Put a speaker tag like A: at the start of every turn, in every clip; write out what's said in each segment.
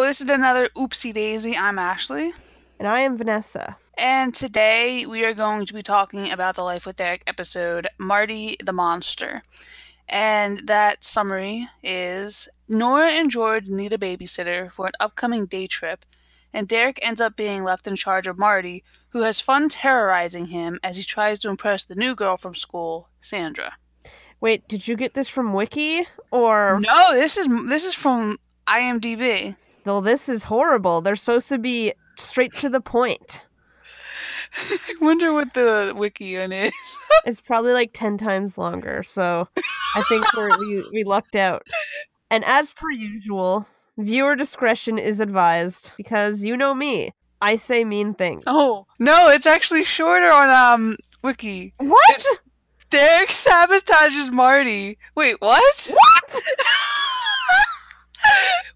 A: this is another Oopsy Daisy. I'm Ashley.
B: And I am Vanessa.
A: And today we are going to be talking about the Life with Derek episode, Marti the Monster. And that summary is Nora and George need a babysitter for an upcoming day trip, and Derek ends up being left in charge of Marti, who has fun terrorizing him as he tries to impress the new girl from school, Sandra.
B: Wait, did you get this from Wiki? Or
A: No, this is from IMDb.
B: Well, this is horrible. They're supposed to be straight to the point.
A: I wonder what the wiki on is.
B: It's probably like 10 times longer, so I think we lucked out. And as per usual, viewer discretion is advised, because you know me. I say mean things.
A: Oh, no, it's actually shorter on wiki.
B: What?
A: Derek sabotages Marti. Wait, what?
B: What?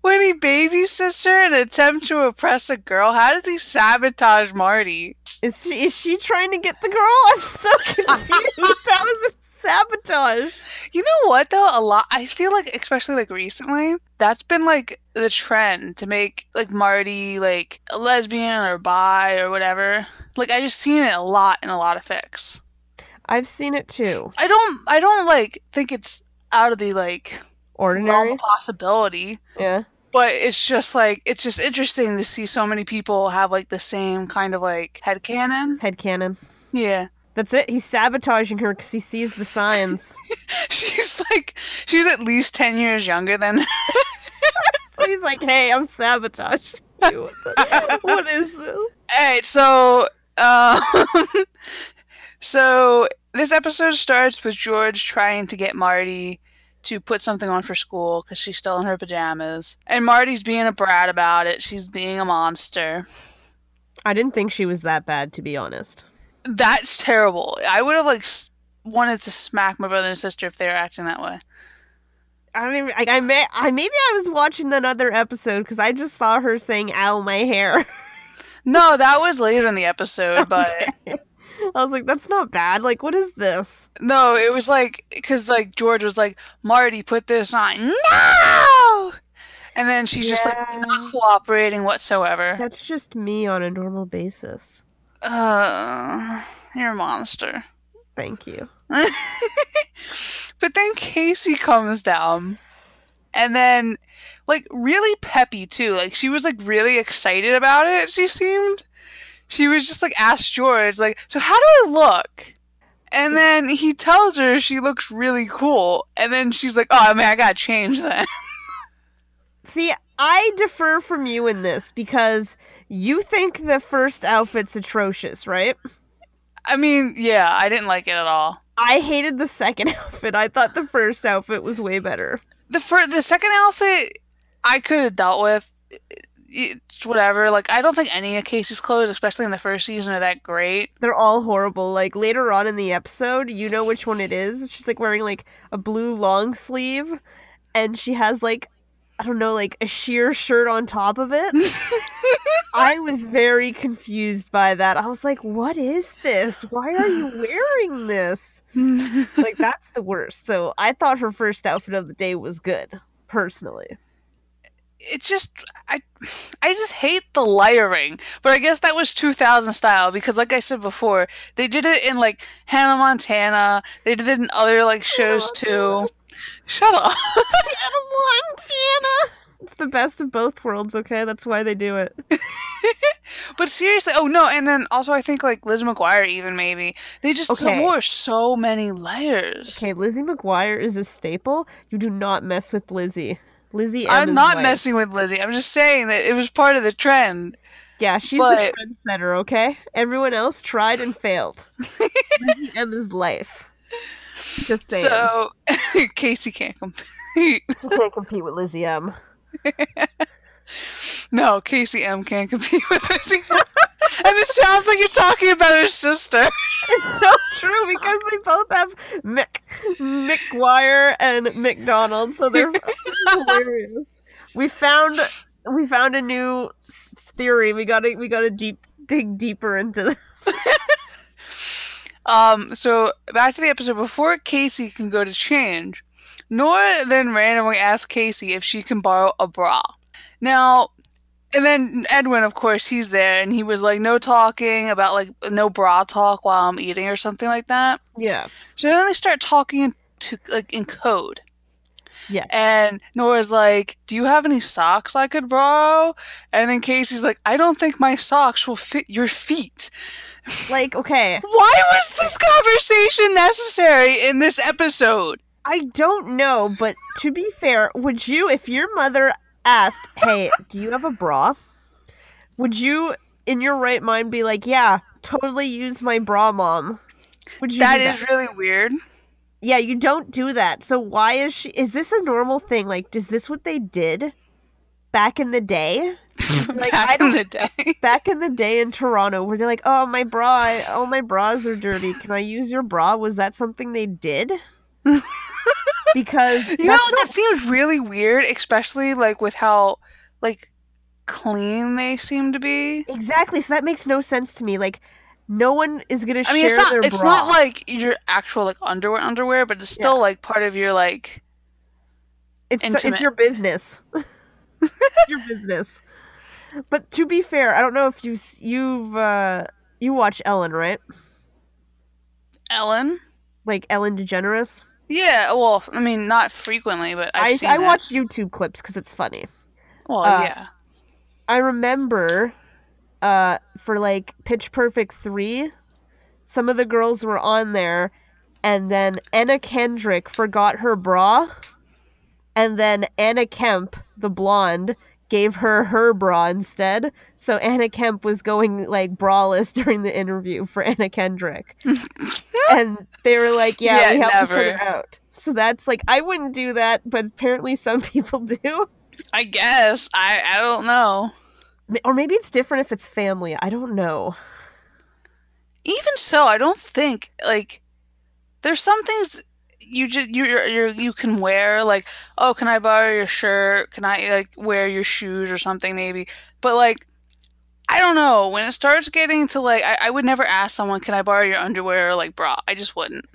A: When he babysits her in an attempt to oppress a girl, how does he sabotage Marti?
B: Is she trying to get the girl? I'm so confused. How is it sabotage?
A: You know what, though? I feel like, especially, like, recently, that's been, like, the trend to make, like, Marti, like, a lesbian or bi or whatever. Like, I just seen it a lot in a lot of fics.
B: I've seen it, too.
A: I don't, like, think it's out of the, like...
B: ordinary
A: possibility.
B: Yeah.
A: But it's just like, it's just interesting to see so many people have like the same kind of like headcanon.
B: Headcanon.
A: Yeah.
B: That's it. He's sabotaging her because he sees the signs.
A: She's at least 10 years younger than her.
B: So he's like, hey, I'm sabotaging you. What is this?
A: Alright, so, so this episode starts with George trying to get Marti to put something on for school because she's still in her pajamas. And Marti's being a brat about it. She's being a monster.
B: I didn't think she was that bad, to be honest.
A: That's terrible. I would have, like, wanted to smack my brother and sister if they were acting that way.
B: I mean, maybe I was watching another episode because I just saw her saying, ow, my hair.
A: No, that was later in the episode, but...
B: Okay. I was like, that's not bad. Like, what is this?
A: No, it was like, because, like, George was like, Marti, put this on. No! And then she's just, like, not cooperating whatsoever.
B: That's just me on a normal basis.
A: You're a monster.
B: Thank you.
A: But then Casey comes down, and then, like, really peppy, too. Like, she was, like, really excited about it, she seemed. She was just like, asked George, like, so how do I look? And then he tells her she looks really cool. And then she's like, oh, I mean, I gotta change that.
B: See, I defer from you in this because you think the first outfit's atrocious, right?
A: I mean, yeah, I didn't like it at all.
B: I hated the second outfit. I thought the first outfit was way better.
A: The second outfit, I could have dealt with. It's whatever. Like, I don't think any of Casey's clothes, especially in the first season, are that great.
B: They're all horrible. Like, later on in the episode, you know which one it is. She's, like, wearing, like, a blue long sleeve, and she has, like, I don't know, like, a sheer shirt on top of it. I was very confused by that. I was like, what is this? Why are you wearing this? Like, that's the worst. So, I thought her first outfit of the day was good, personally.
A: It's just, I just hate the layering. But I guess that was 2000 style because, like I said before, they did it in, like, Hannah Montana. They did it in other, like, shows, too. Shut up.
B: Hannah Montana! It's the best of both worlds, okay? That's why they do it.
A: But seriously, oh, no, and then also I think, like, Lizzie McGuire even, maybe. They just wore so many layers.
B: Okay, Lizzie McGuire is a staple. You do not mess with Lizzie. Lizzie M
A: I'm not messing with Lizzie. I'm just saying that it was part of the trend.
B: Yeah, she's the trendsetter, okay? Everyone else tried and failed. Lizzie M is life. Just saying.
A: So, Casey can't compete.
B: You can't compete with Lizzie M.
A: No, Casey M can't compete with Lizzie M. And it sounds like you're talking about her sister.
B: It's so true because they both have McGuire and McDonald, so they're hilarious. We found a new theory. We gotta dig deeper into this.
A: So back to the episode. Before Casey can go to change, Nora then randomly asks Casey if she can borrow a bra. Now, And then Edwin, of course, he's there, and he was like, no talking about, like, no bra talk while I'm eating or something like that.
B: Yeah.
A: So then they start talking like, in code.
B: Yes.
A: And Nora's like, do you have any socks I could borrow? And then Casey's like, I don't think my socks will fit your feet.
B: Like, okay.
A: Why was this conversation necessary in this episode?
B: I don't know, but to be fair, would you, if your mother asked, hey, do you have a bra? Would you, in your right mind, be like, yeah, totally use my bra, Mom? Would you
A: That
B: do
A: is really weird.
B: Yeah, you don't do that. So why is this a normal thing? Like, is this what they did back in the day? Like,
A: Back in the day.
B: Back in the day in Toronto, where they're like, oh, my bra, all my bras are dirty. Can I use your bra? Was that something they did? Because
A: that seems really weird, especially like with how like clean they seem to be.
B: Exactly. So that makes no sense to me. Like, no one is gonna
A: I mean,
B: share their bra.
A: It's not like your actual like underwear, but it's still like part of your like.
B: It's
A: intimate.
B: your business. It's your business. But to be fair, I don't know if you watch Ellen, right?
A: Ellen?
B: Like Ellen DeGeneres?
A: Yeah, well, I mean, not frequently, but
B: I watch YouTube clips because it's funny.
A: Well, yeah.
B: I remember for like Pitch Perfect 3, some of the girls were on there, and then Anna Kendrick forgot her bra, and then Anna Kemp, the blonde, gave her bra instead. So Anna Kemp was going like braless during the interview for Anna Kendrick. And they were like, yeah, we help each other out. So that's like, I wouldn't do that, but apparently some people do.
A: I guess. I don't know.
B: Or maybe it's different if it's family. I don't know.
A: Even so, I don't think like there's some things you can wear, like, oh, can I borrow your shirt? Can I like wear your shoes or something maybe? But like, I don't know, when it starts getting to like, I would never ask someone, can I borrow your underwear or like bra? I just wouldn't.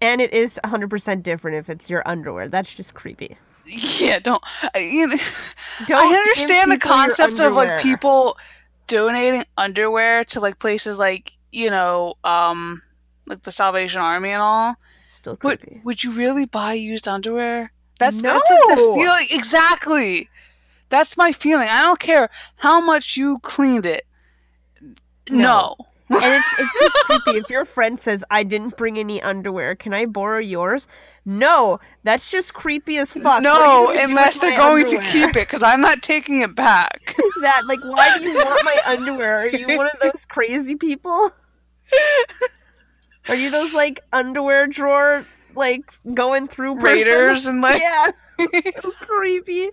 B: And it is 100% different if it's your underwear. That's just creepy.
A: Yeah, don't I understand the concept of like people donating underwear to like places like, like the Salvation Army and all.
B: Still creepy.
A: But would you really buy used underwear? That's
B: no!
A: That's like the feeling. Exactly. That's my feeling. I don't care how much you cleaned it. No.
B: And it's just creepy. If your friend says, I didn't bring any underwear, can I borrow yours? No, that's just creepy as fuck.
A: No, unless they're going to keep it, because I'm not taking it back.
B: That, like, why do you want my underwear? Are you one of those crazy people? Are you those, like, underwear drawer, like, going through
A: raiders and, like...
B: Yeah, so creepy.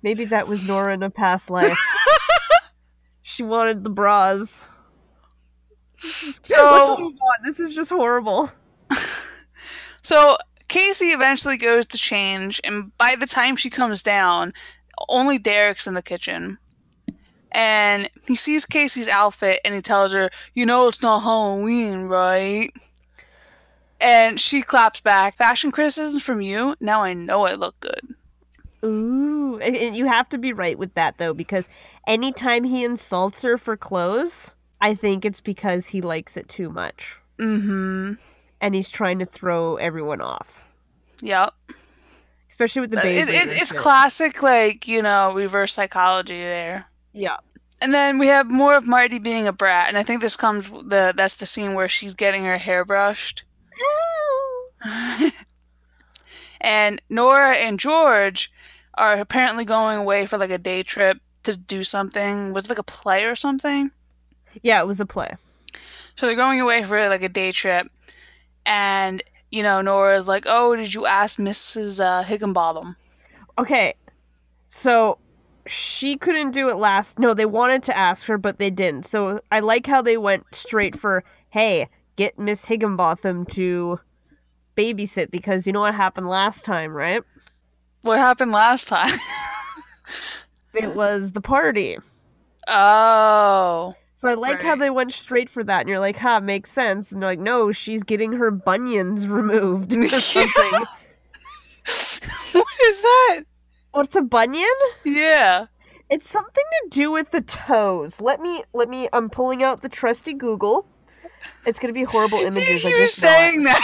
B: Maybe that was Nora in a past life. She wanted the bras. So let's move on. This is just horrible.
A: So Casey eventually goes to change, and by the time she comes down, only Derek's in the kitchen. And he sees Casey's outfit, and he tells her, you know it's not Halloween, right? And she claps back, fashion criticism from you? Now I know I look good.
B: Ooh, and you have to be right with that, though, because anytime he insults her for clothes... I think it's because he likes it too much.
A: Mm-hmm.
B: And he's trying to throw everyone off.
A: Yep.
B: Especially with the baby.
A: It's classic, like, reverse psychology there.
B: Yeah.
A: And then we have more of Marti being a brat, and I think this comes, that's the scene where she's getting her hair brushed. And Nora and George are apparently going away for, like, a day trip to do something. Was it, like, a play or something?
B: Yeah, it was a play.
A: So they're going away for like a day trip, and Nora's like, "Oh, did you ask Mrs. Higginbotham?"
B: Okay, so she couldn't do it last. No, they wanted to ask her, but they didn't. So I like how they went straight for, "Hey, get Miss Higginbotham to babysit," because you know what happened last time, right?
A: What happened last time?
B: It was the party.
A: Oh.
B: So I like how they went straight for that, and you're like, makes sense. And they're like, no, she's getting her bunions removed or something.
A: What is that?
B: What's a bunion?
A: Yeah.
B: It's something to do with the toes. I'm pulling out the trusty Google. It's gonna be horrible
A: You
B: images, I
A: keep
B: just know it.
A: saying that,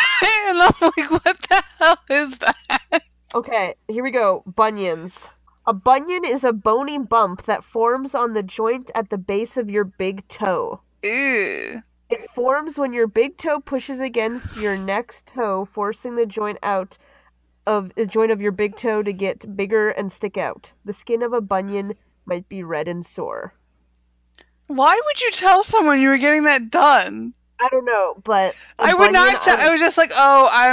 A: and I'm like, what the hell is that?
B: Okay, here we go. Bunions. A bunion is a bony bump that forms on the joint at the base of your big toe.
A: Ew.
B: It forms when your big toe pushes against your next toe, forcing the joint of your big toe to get bigger and stick out. The skin of a bunion might be red and sore.
A: Why would you tell someone you were getting that done?
B: I don't know, but a
A: I would
B: bunion.
A: not tell. I was just like, oh, I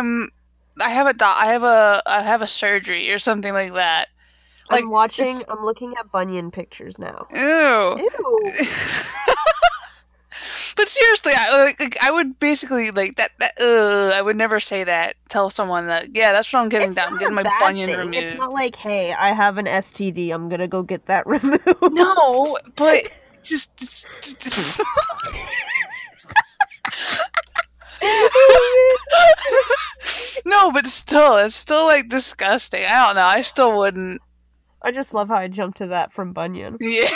A: have I have a surgery or something like that. Like it's
B: I'm looking at bunion pictures now.
A: ew.
B: Ew.
A: But seriously, I would basically like that. I would never say that. Tell someone that, yeah, that's what I'm getting
B: It's
A: done. I'm
B: not
A: getting
B: a
A: my
B: bad
A: bunion
B: thing. It's
A: removed.
B: not like, hey, I have an STD. I'm gonna go get that removed.
A: No, but just no, but still, it's still like disgusting. I don't know. I still wouldn't.
B: I just love how I jumped to that from bunion.
A: Yeah.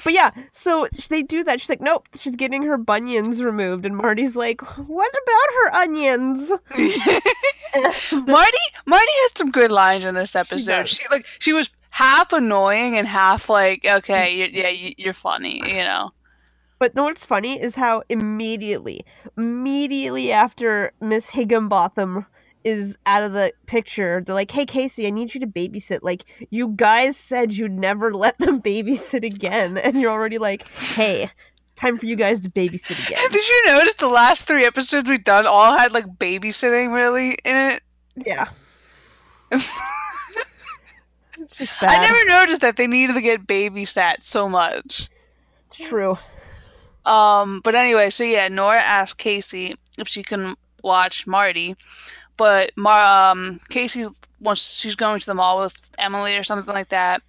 B: But yeah, so they do that. She's like, nope, she's getting her bunions removed. And Marty's like, what about her onions?
A: Marty had some good lines in this episode.
B: does.
A: She was half annoying and half like, okay, you're funny, you know.
B: But know what's funny is how immediately after Miss Higginbotham is out of the picture, they're like, hey, Casey, I need you to babysit. Like, you guys said you'd never let them babysit again. And you're already like, hey, time for you guys to babysit again.
A: Did you notice the last 3 episodes we've done all had like babysitting really in it?
B: Yeah. It's just bad.
A: I never noticed that they needed to get babysat so much.
B: It's true.
A: But anyway, so yeah, Nora asked Casey if she can watch Marty, but Casey she's going to the mall with Emily or something like that.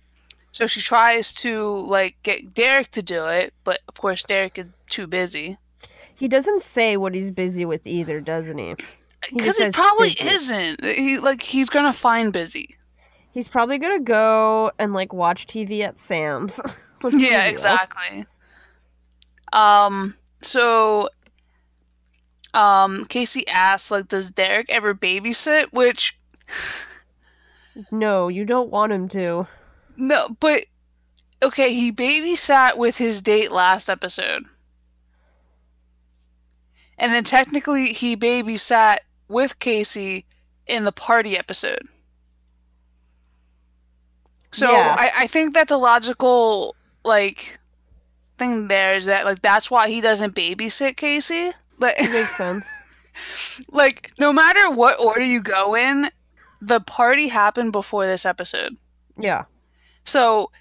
A: So she tries to like get Derek to do it, but of course Derek is too busy.
B: He doesn't say what he's busy with either, doesn't he?
A: Because it probably isn't. He's gonna find busy.
B: He's probably gonna go and like watch TV at Sam's.
A: Yeah, exactly. So Casey asks, like, does Derek ever babysit? Which
B: no, you don't want him to.
A: no, but okay, he babysat with his date last episode. And then technically he babysat with Casey in the party episode. So
B: yeah.
A: I think that's a logical like thing there, is that like that's why he doesn't babysit Casey. But
B: it makes sense.
A: Like, no matter what order you go in, the party happened before this episode.
B: Yeah.
A: So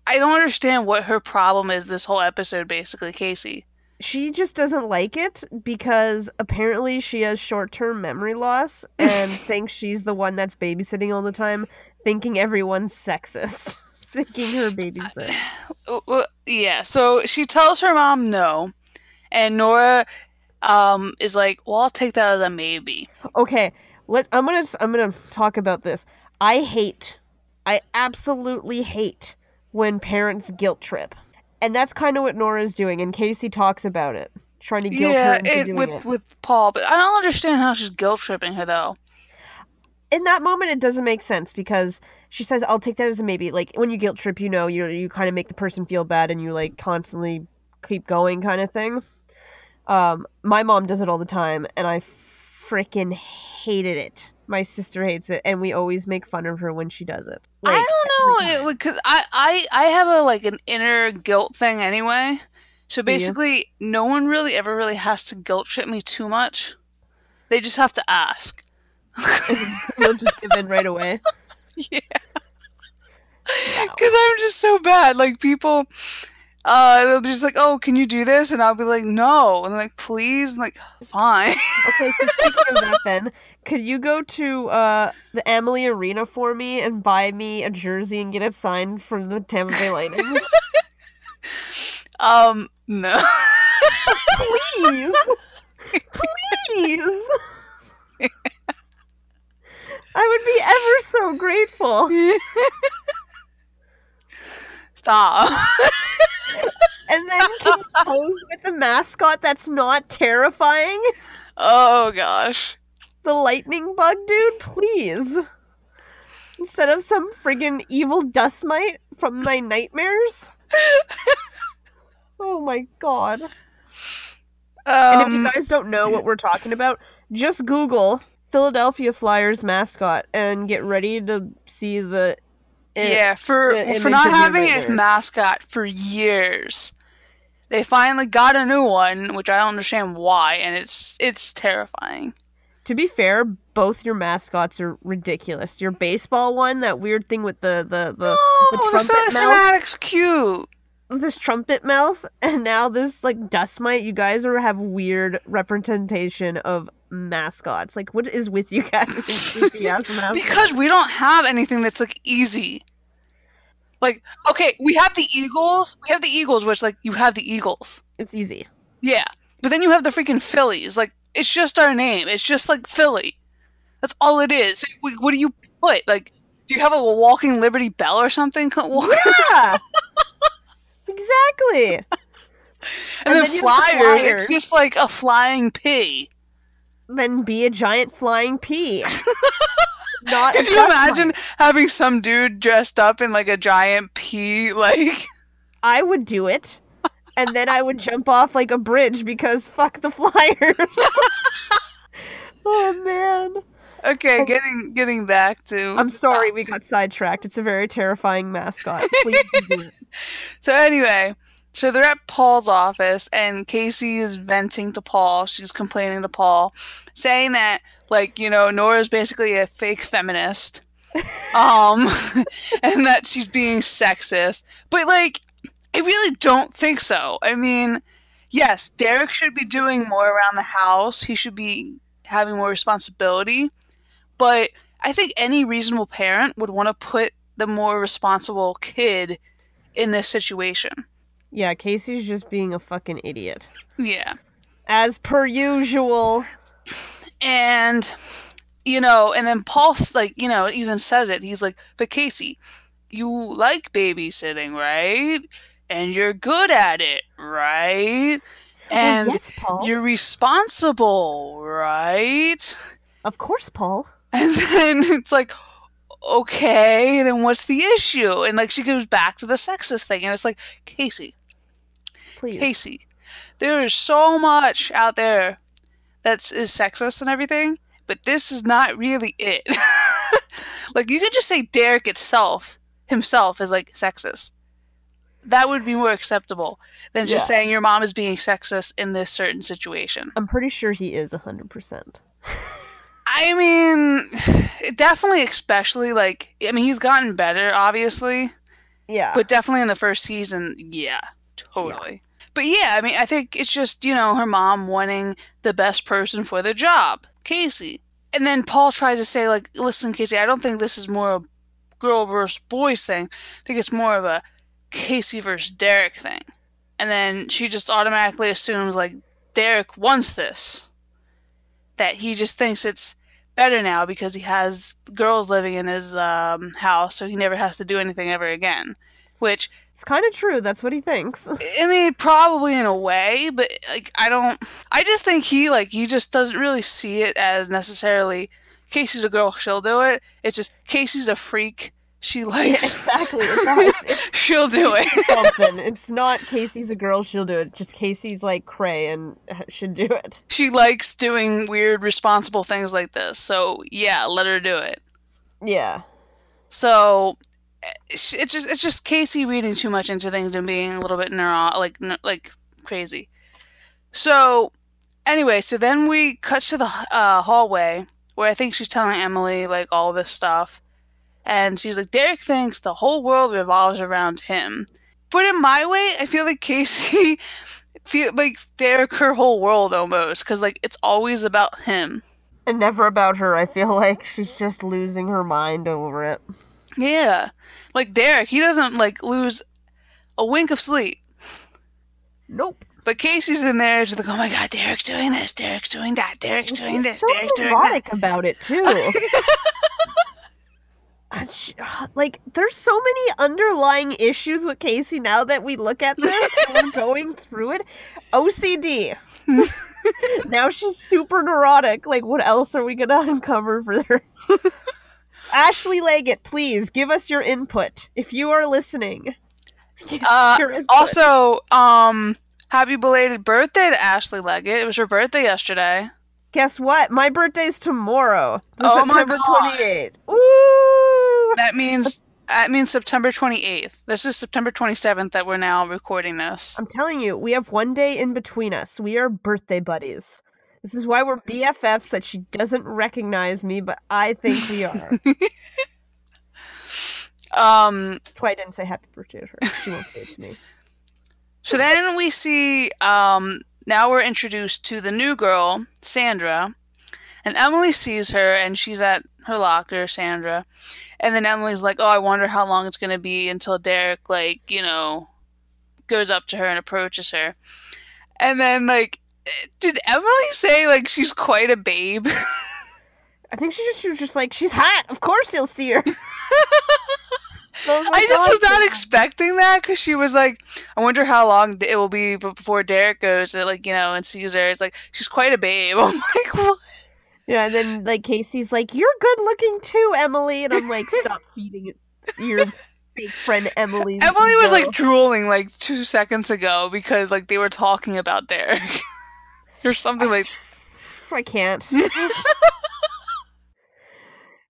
A: I don't understand what her problem is this whole episode, basically, Casey.
B: She just doesn't like it because apparently she has short-term memory loss and thinks she's the one that's babysitting all the time, thinking everyone's sexist, thinking her babysit.
A: Yeah, so she tells her mom no, and Nora is like, well, I'll take that as a maybe.
B: Okay, I'm gonna talk about this. I absolutely hate when parents guilt trip. And that's kind of what Nora's doing, and Casey talks about it. Trying to guilt her into doing it.
A: With Paul, but I don't understand how she's guilt tripping her, though.
B: In that moment, it doesn't make sense, because she says, I'll take that as a maybe. Like, when you guilt trip, you kind of make the person feel bad, and you, like, constantly keep going kind of thing. My mom does it all the time, and I freaking hated it. My sister hates it, and we always make fun of her when she does it. Like,
A: I don't know, because I have an inner guilt thing anyway. So basically, no one really ever really has to guilt trip me too much. They just have to ask.
B: They'll just give in right away.
A: Yeah. Because I'm just so bad. Like, people, they'll be just like, oh, can you do this? And I'll be like, no. And like, please? I'm like, fine.
B: Okay, so speaking of that then, could you go to the Amalie Arena for me and buy me a jersey and get it signed from the Tampa Bay Lightning?
A: No.
B: Please! Please! I would be ever so grateful.
A: Stop.
B: And then can you pose with a mascot that's not terrifying?
A: Oh gosh.
B: The lightning bug dude, please. Instead of some friggin' evil dust mite from my nightmares. Oh my god. And if you guys don't know what we're talking about, just Google Philadelphia Flyers mascot and get ready to see the
A: for not having a mascot for years. They finally got a new one, which I don't understand why, and it's terrifying.
B: To be fair, both your mascots are ridiculous. Your baseball one, that weird thing with the trumpet mouth.
A: Fanatic's cute.
B: This trumpet mouth, and now this like dust mite. You guys have weird representation of mascots. Like, what is with you guys in creepy ass mascots?
A: Because we don't have anything that's like easy. Like, okay, we have the Eagles. We have the Eagles, which like you have the Eagles.
B: It's easy.
A: Yeah, but then you have the freaking Phillies. Like, it's just our name. It's just like Philly. That's all it is. What do you put? Like, do you have a walking Liberty Bell or something?
B: Yeah. Exactly.
A: And then Flyers, it's just like a flying pea.
B: Then be a giant flying pea. Not
A: Could you imagine having some dude dressed up in like a giant pea? Like,
B: I would do it, and then I would jump off like a bridge because fuck the Flyers. Oh man.
A: Okay, getting back to.
B: I'm sorry we got sidetracked. It's a very terrifying mascot. Please do it.
A: So anyway, so they're at Paul's office, and Casey is venting to Paul. She's complaining to Paul, saying that, like, you know, Nora's basically a fake feminist, and that she's being sexist. But, like, I really don't think so. I mean, yes, Derek should be doing more around the house. He should be having more responsibility. But I think any reasonable parent would want to put the more responsible kid in this situation.
B: Yeah, Casey's just being a fucking idiot.
A: Yeah.
B: As per usual.
A: And, you know, and then Paul, like, you know, even says it. He's like, but Casey, you like babysitting, right? And you're good at it, right? And
B: well, yes, Paul.
A: You're responsible, right?
B: Of course, Paul.
A: And then it's like, okay, then what's the issue? And like she goes back to the sexist thing, and it's like, Casey,
B: please,
A: Casey, there is so much out there that is sexist and everything, but this is not really it. Like, you could just say Derek himself is like sexist. That would be more acceptable than just saying your mom is being sexist in this certain situation.
B: I'm pretty sure he is 100%.
A: I mean, definitely, especially, like, I mean, he's gotten better, obviously.
B: Yeah.
A: But definitely in the first season, yeah, totally. Yeah. But yeah, I mean, I think it's just, you know, her mom wanting the best person for the job, Casey. And then Paul tries to say, like, listen, Casey, I don't think this is more a girl versus boys thing. I think it's more of a Casey versus Derek thing. And then she just automatically assumes, like, Derek wants this. That he just thinks it's better now because he has girls living in his house, so he never has to do anything ever again. Which,
B: it's kind of true. That's what he thinks.
A: I mean, probably in a way, but like, I just think he just doesn't really see it as necessarily Casey's a girl, she'll do it. It's just Casey's a freak. She likes
B: exactly.
A: She'll do it.
B: Something. It's not Casey's a girl, she'll do it. Just Casey's like cray and should do it.
A: She likes doing weird, responsible things like this. So yeah, let her do it.
B: Yeah.
A: So it's just Casey reading too much into things and being a little bit like crazy. So anyway, so then we cut to the hallway where I think she's telling Emily like all this stuff. And she's like, Derek thinks the whole world revolves around him. But in my way, I feel like Casey, like Derek her whole world almost. Because, like, it's always about him.
B: And never about her. I feel like she's just losing her mind over it.
A: Yeah. Like, Derek, he doesn't, like, lose a wink of sleep.
B: Nope.
A: But Casey's in there, she's like, oh my god, Derek's doing this, Derek's doing that, Derek's doing this, Derek's doing that.
B: She's so erotic about it, too. Like, there's so many underlying issues with Casey now that we look at this and we're going through it. OCD. Now she's super neurotic. Like, what else are we gonna uncover for her? Ashley Leggett, please give us your input. If you are listening, give us your input.
A: Also, happy belated birthday to Ashley Leggett. It was her birthday yesterday.
B: Guess what? My birthday's tomorrow.
A: Oh my
B: September
A: God.
B: 28th. Ooh!
A: That means September 28th. This is September 27th that we're now recording this.
B: I'm telling you, we have one day in between us. We are birthday buddies. This is why we're BFFs, that she doesn't recognize me, but I think we are. That's why I didn't say happy birthday to her. She won't say it to me.
A: So then we see, now we're introduced to the new girl, Sandra, and Emily sees her, and she's at her locker, Sandra, and then Emily's like, oh, I wonder how long it's going to be until Derek, like, you know, goes up to her and approaches her. And then, like, did Emily say, like, she's quite a babe?
B: I think she was just like, she's hot. Of course he'll see her.
A: I just was not expecting that, because she was like, I wonder how long it will be before Derek goes, like, you know, and sees her. It's like, she's quite a babe. I'm like, what?
B: Yeah, and then, like, Casey's like, you're good looking too, Emily. And I'm like, stop feeding it your fake friend Emily.
A: Emily was, like, drooling, like, 2 seconds ago because, like, they were talking about Derek. Or something like...
B: I can't.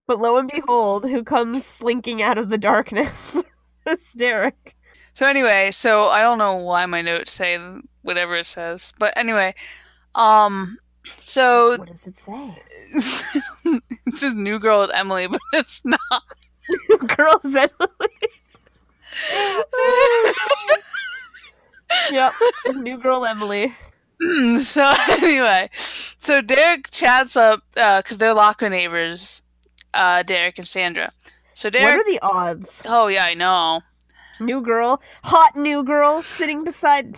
B: But lo and behold, who comes slinking out of the darkness? It's Derek.
A: So anyway, I don't know why my notes say whatever it says. But anyway, so...
B: What does it say?
A: It says new girl is Emily, but it's not.
B: New girl is Emily? Yep, new girl Emily.
A: So anyway, so Derek chats up, because they're locker neighbors, Derek and Sandra. So Derek...
B: What are the odds?
A: Oh yeah, I know.
B: New girl, hot new girl, walking beside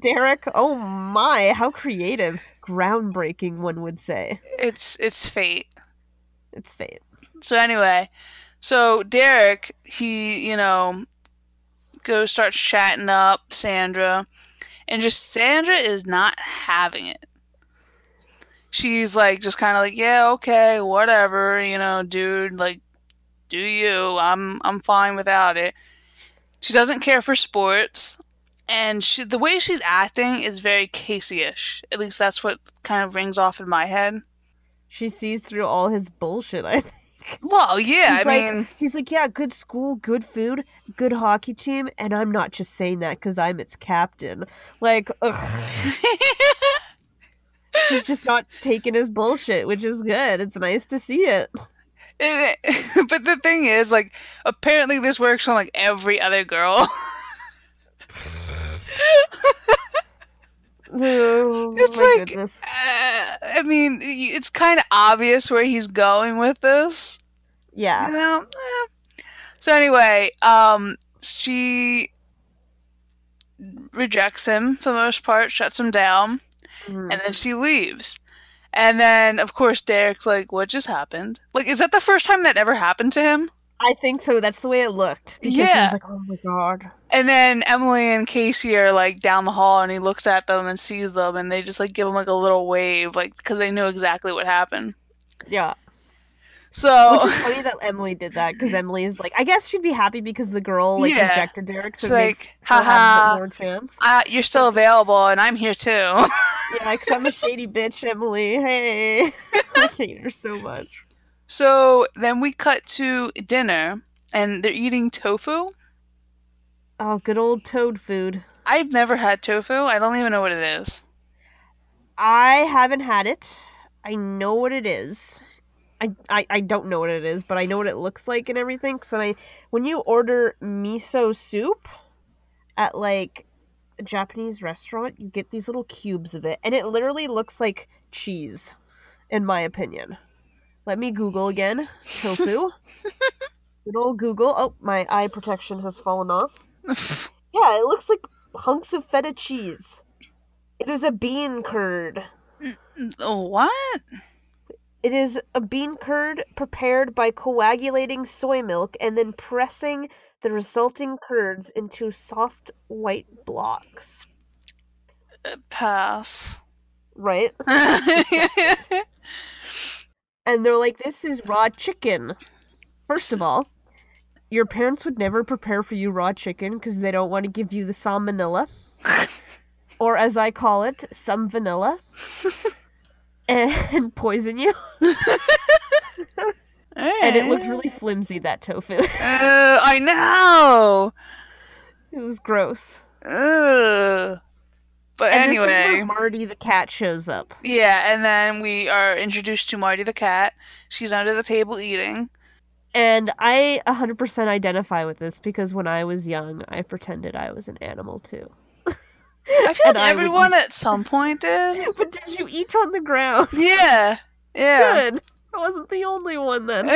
B: Derek. Oh my, how creative. Groundbreaking, one would say.
A: It's fate.
B: It's fate.
A: So anyway, so Derek, he, you know, starts chatting up Sandra, and just Sandra is not having it. She's like, just kind of like, yeah, okay, whatever, you know, dude, like, do you? I'm fine without it. She doesn't care for sports, and the way she's acting is very Casey-ish. At least that's what kind of rings off in my head.
B: She sees through all his bullshit, I think.
A: Well, yeah, I mean...
B: He's like, yeah, good school, good food, good hockey team, and I'm not just saying that because I'm its captain. Like, ugh. She's just not taking his bullshit, which is good. It's nice to see it.
A: But the thing is, like, apparently this works on, like, every other girl.
B: Oh,
A: it's
B: my
A: like,
B: goodness.
A: I mean, it's kind of obvious where he's going with this.
B: Yeah.
A: You know? So anyway, she rejects him for the most part, shuts him down, and then she leaves. And then, of course, Derek's like, what just happened? Like, is that the first time that ever happened to him?
B: I think so. That's the way it looked. Because
A: yeah.
B: He was like, oh my god.
A: And then Emily and Casey are, like, down the hall, and he looks at them and sees them, and they just, like, give him, like, a little wave, like, because they knew exactly what happened.
B: Yeah.
A: So...
B: Which is funny that Emily did that, because Emily is like, I guess she'd be happy because the girl, like, rejected Derek, so it makes her have more chance.
A: You're still available, and I'm here, too.
B: Yeah, because I'm a shady bitch, Emily. Hey. I hate her so much.
A: So then we cut to dinner, and they're eating tofu.
B: Oh, good old toad food.
A: I've never had tofu. I don't even know what it is.
B: I haven't had it. I know what it is. I don't know what it is, but I know what it looks like and everything. So when you order miso soup at, like, a Japanese restaurant, you get these little cubes of it, and it literally looks like cheese, in my opinion. Let me Google again. Tofu. Good old Google. Oh, my eye protection has fallen off. Yeah, it looks like hunks of feta cheese. It is a bean curd.
A: What?
B: It is a bean curd prepared by coagulating soy milk and then pressing the resulting curds into soft white blocks.
A: Pass.
B: Right? And they're like, this is raw chicken. First of all, your parents would never prepare for you raw chicken because they don't want to give you the salmonella. Or as I call it, some vanilla. And poison you. And it looked really flimsy, that tofu.
A: I know!
B: It was gross.
A: But
B: And
A: anyway.
B: this is where Marty the cat shows up.
A: Yeah, and then we are introduced to Marty the cat. She's under the table eating.
B: And I 100% identify with this because when I was young, I pretended I was an animal too.
A: I feel like everyone at some point did.
B: But did you eat on the ground?
A: Yeah. Yeah.
B: Good. I wasn't the only one then.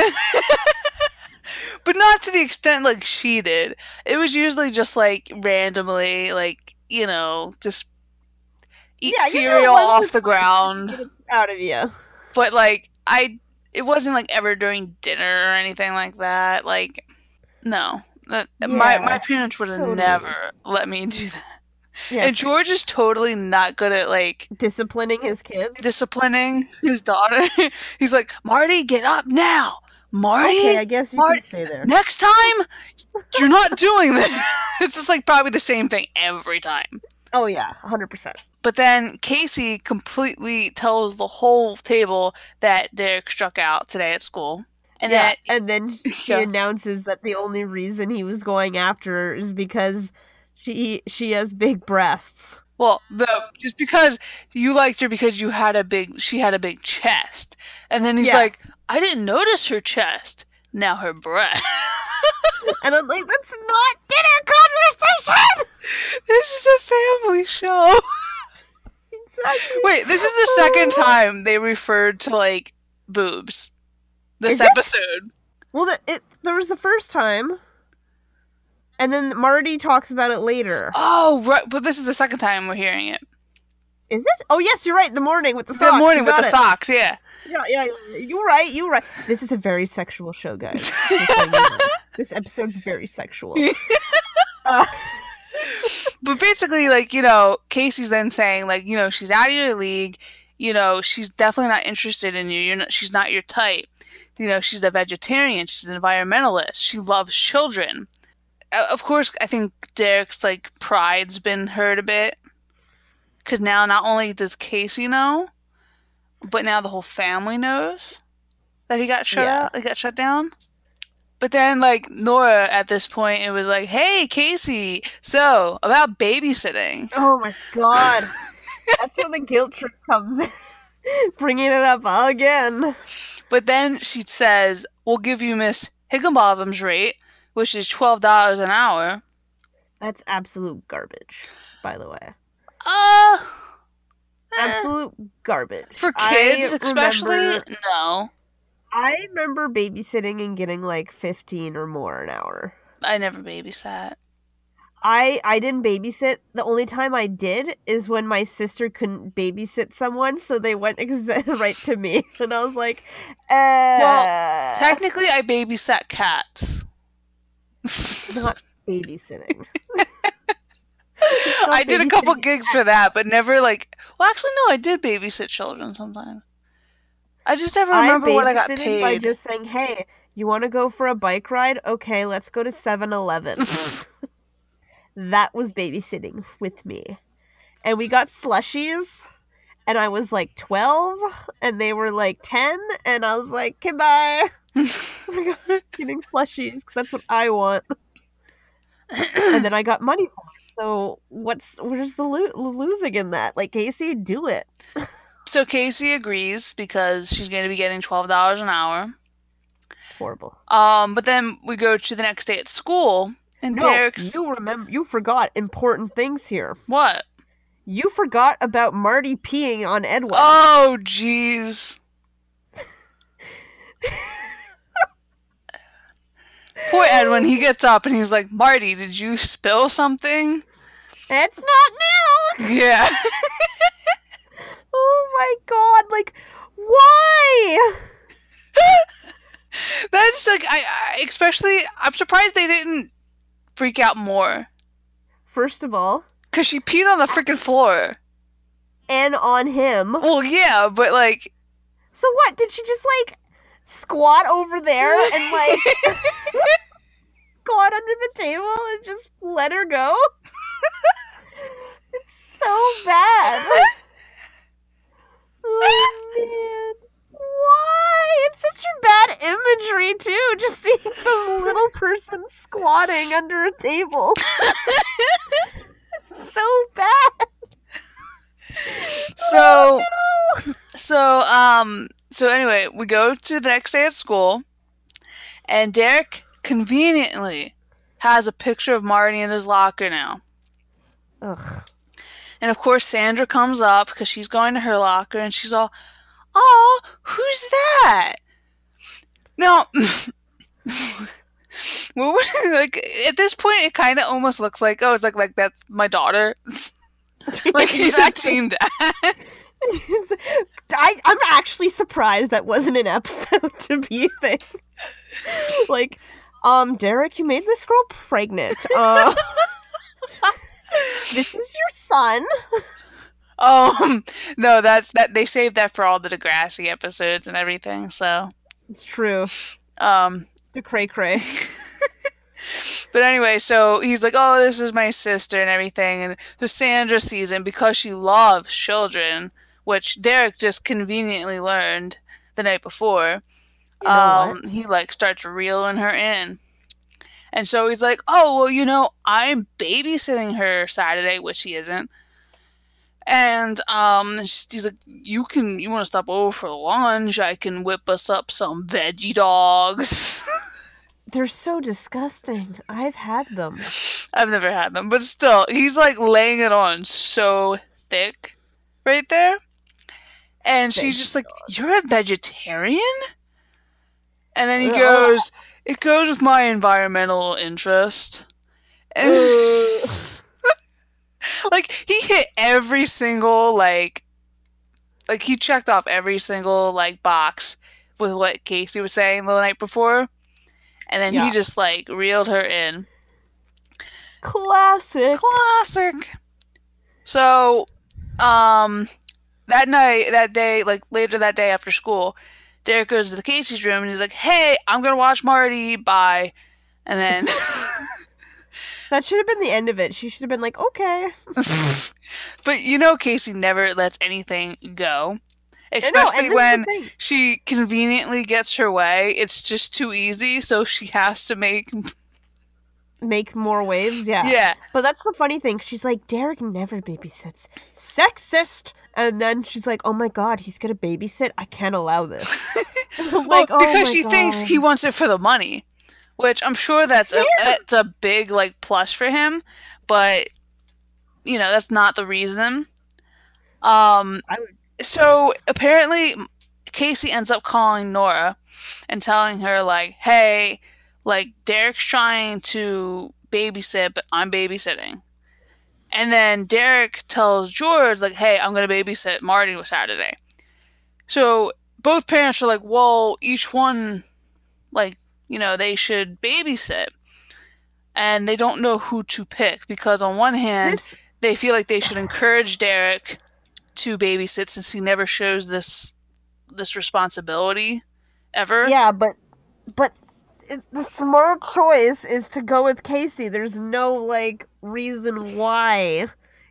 A: But not to the extent like she did. It was usually just like randomly, like, you know, just eat cereal off the ground.
B: Get it out of you.
A: But like it wasn't like ever during dinner or anything like that. Like, no. My parents would have never let me do that. Yes. And George is totally not good at like
B: disciplining his kids.
A: Disciplining his daughter. He's like, Marty, get up now. Marty,
B: okay, I guess you can stay there.
A: Next time, you're not doing this. It's just like probably the same thing every time.
B: Oh yeah, 100%.
A: But then Casey completely tells the whole table that Derek struck out today at school. And
B: then she announces that the only reason he was going after her is because she has big breasts.
A: Well, just because you liked her because she had a big chest. And then he's like, I didn't notice her chest. Now her breast.
B: And I'm like, that's not dinner conversation!
A: This is a family show. Exactly. Wait, this is the second time they referred to, like, boobs. This episode.
B: Well, there was the first time. And then Marty talks about it later.
A: Oh, right. But this is the second time we're hearing it.
B: Is it? Oh, yes, you're right. The morning with the socks.
A: The morning with the socks, yeah.
B: Yeah. You're right. This is a very sexual show, guys. This episode's very sexual.
A: But basically, like, you know, Casey's then saying, like, you know, she's out of your league. You know, she's definitely not interested in you. She's not your type. You know, she's a vegetarian. She's an environmentalist. She loves children. Of course, I think Derek's, like, pride's been hurt a bit. Because now not only does Casey know, but now the whole family knows that he got shut down. But then, like, Nora, at this point, it was like, hey, Casey, so, about babysitting.
B: Oh, my God. That's where the guilt trip comes in. Bringing it up again.
A: But then she says, we'll give you Miss Higginbotham's rate, which is $12 an hour.
B: That's absolute garbage, by the way. Absolute garbage.
A: For kids, especially? No.
B: I remember babysitting and getting like 15 or more an hour.
A: I never babysat.
B: I didn't babysit. The only time I did is when my sister couldn't babysit someone, so they went right to me. And I was like,
A: Well, technically I babysat cats.
B: Not babysitting.
A: I did a couple gigs for that, but never like... Well, actually, no, I did babysit children sometimes. I just never remember what I got paid.
B: By just saying, hey, you want to go for a bike ride? Okay, let's go to 7-Eleven. That was babysitting with me. And we got slushies, and I was like 12, and they were like 10, and I was like, okay, bye. Getting slushies, because that's what I want. And then I got money for it. So where's the losing in that? Like, Casey, do it.
A: So Casey agrees because she's going to be getting $12 an hour.
B: Horrible.
A: But then we go to the next day at school, and Derek's...
B: You forgot important things here.
A: What?
B: You forgot about Marty peeing on Edwin.
A: Oh, jeez. Poor Edwin, he gets up and he's like, Marty, did you spill something?
B: It's not milk!
A: Yeah.
B: Oh my God, like, Why?
A: That's like especially I'm surprised they didn't freak out more
B: First of all,
A: because she peed on the freaking floor.
B: and on him.
A: Well, yeah, but like.
B: So what? Did she just like squat over there and like squat under the table and just let her go? It's so bad. Oh man. Why? It's such a bad imagery too, just seeing some little person squatting under a table. It's so bad.
A: So,
B: Oh, no.
A: so anyway, we go to the next day at school, and Derek conveniently has a picture of Marty in his locker now.
B: Ugh.
A: And of course, Sandra comes up because she's going to her locker, and she's all, "Oh, who's that?" Now, what would, like at this point, it kind of almost looks like, oh, it's like that's my daughter. Like he's a teen dad.
B: I'm actually surprised that wasn't an episode to be a thing. Like, Derek, you made this girl pregnant. This is your son.
A: No, that they saved that for all the Degrassi episodes and everything. So
B: It's true. The cray cray.
A: But anyway, so he's like, "Oh, this is my sister and everything," and so Sandra sees him because she loves children, which Derek just conveniently learned the night before.
B: You know what?
A: He like starts reeling her in, and so he's like, "Oh, well, I'm babysitting her Saturday," which he isn't. And he's like, you want to stop over for lunch? I can whip us up some veggie dogs."
B: They're so disgusting. I've had them.
A: I've never had them, but still, he's like laying it on so thick right there. And she's just like, "You're a vegetarian?" And then he goes, "It goes with my environmental interest." And like he hit every single like he checked off every single like box with what Casey was saying the night before. And then he just like reeled her in.
B: Classic.
A: So, that day, like later that day after school, Derek goes to the Casey's room and he's like, "Hey, I'm gonna watch Marty. Bye." And then
B: that should have been the end of it. She should have been like, "Okay."
A: But Casey never lets anything go. Especially when she conveniently gets her way. It's just too easy, so she has to make
B: more waves. Yeah. But that's the funny thing. She's like, "Derek never babysits. Sexist." And then she's like, "Oh my god, he's gonna babysit? I can't allow this."
A: Like, because she thinks he wants it for the money, which I'm sure that's a big like plus for him, but that's not the reason. So apparently Casey ends up calling Nora and telling her like, "Hey, like Derek's trying to babysit, but I'm babysitting." And then Derek tells George like, "Hey, I'm going to babysit Marty Saturday." So both parents are like, "Well, each one like, they should babysit." And they don't know who to pick because on one hand, they feel like they should encourage Derek to babysit since he never shows this responsibility ever.
B: Yeah, but the smart choice is to go with Casey. There's no like reason why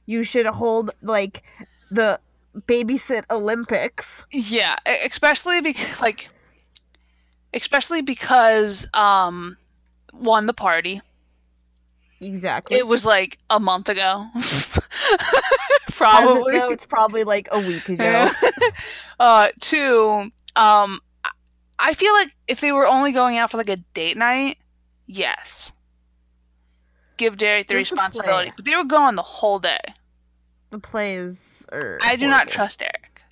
B: you should hold like the babysit Olympics.
A: Yeah, especially because won the party.
B: Exactly.
A: It was like a month ago. Probably.
B: No, it's probably like a week ago.
A: Two, I feel like if they were only going out for like a date night, yes. Give Derek the responsibility. But they were going the whole day.
B: The plays are
A: I do
B: horrible.
A: not trust Derek.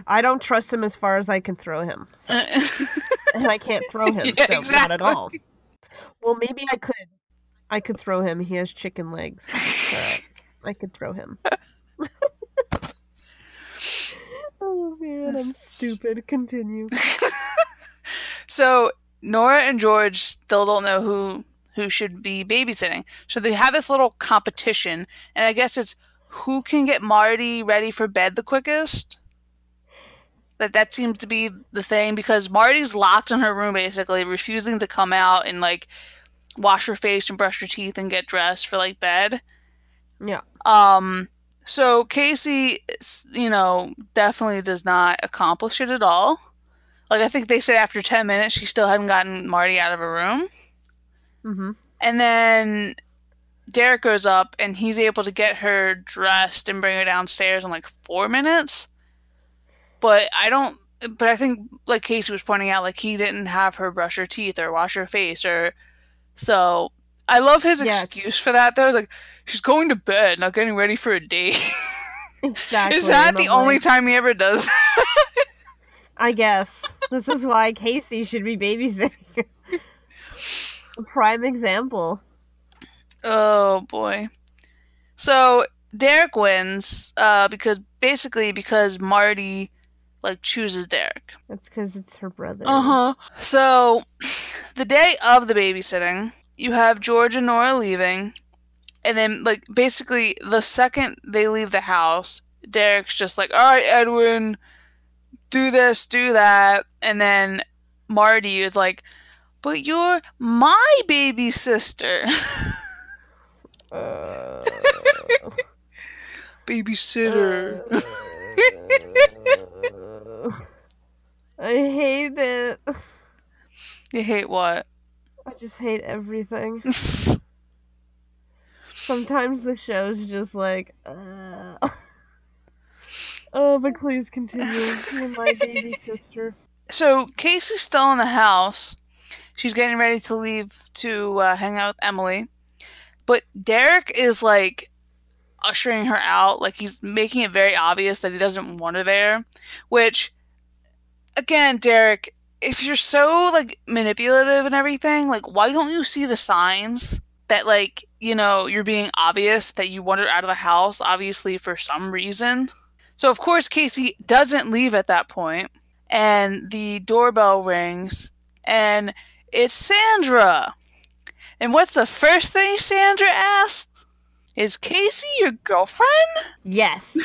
B: I don't trust him as far as I can throw him. So. And I can't throw him,
A: yeah,
B: so
A: exactly.
B: not at all. Well, maybe I could. I could throw him. He has chicken legs. I could throw him. Oh man, I'm stupid. Continue.
A: So Nora and George still don't know who should be babysitting. So they have this little competition, and I guess it's who can get Marty ready for bed the quickest. That seems to be the thing because Marty's locked in her room basically, refusing to come out and like wash her face and brush her teeth and get dressed for like bed.
B: Yeah.
A: So Casey, definitely does not accomplish it at all. Like I think they said after 10 minutes she still hadn't gotten Marty out of her room.
B: Mm-hmm.
A: And then Derek goes up and he's able to get her dressed and bring her downstairs in like 4 minutes. But I think like Casey was pointing out, like he didn't have her brush her teeth or wash her face or so I love his excuse for that though. It's like she's going to bed, not getting ready for a date.
B: Exactly.
A: Is that the only time he ever does that?
B: I guess. This is why Casey should be babysitting. A prime example.
A: Oh boy. So Derek wins because Marty like chooses Derek.
B: That's because it's her brother.
A: So the day of the babysitting, you have George and Nora leaving, and then like basically the second they leave the house, Derek's just like, "All right, Edwin, do this, do that," and then Marty is like, "But you're my baby sister." Babysitter.
B: I hate it.
A: You hate what?
B: I just hate everything. Sometimes the show's just like, oh, but please continue. You're my baby sister.
A: So Casey's still in the house. She's getting ready to leave to hang out with Emily. But Derek is like ushering her out. Like he's making it very obvious that he doesn't want her there. Which, again, Derek, if you're so like manipulative and everything, like why don't you see the signs that like, you're being obvious that you want her out of the house, obviously for some reason. So of course Casey doesn't leave at that point, and the doorbell rings, and it's Sandra. And what's the first thing Sandra asks? Is Casey your girlfriend?
B: Yes.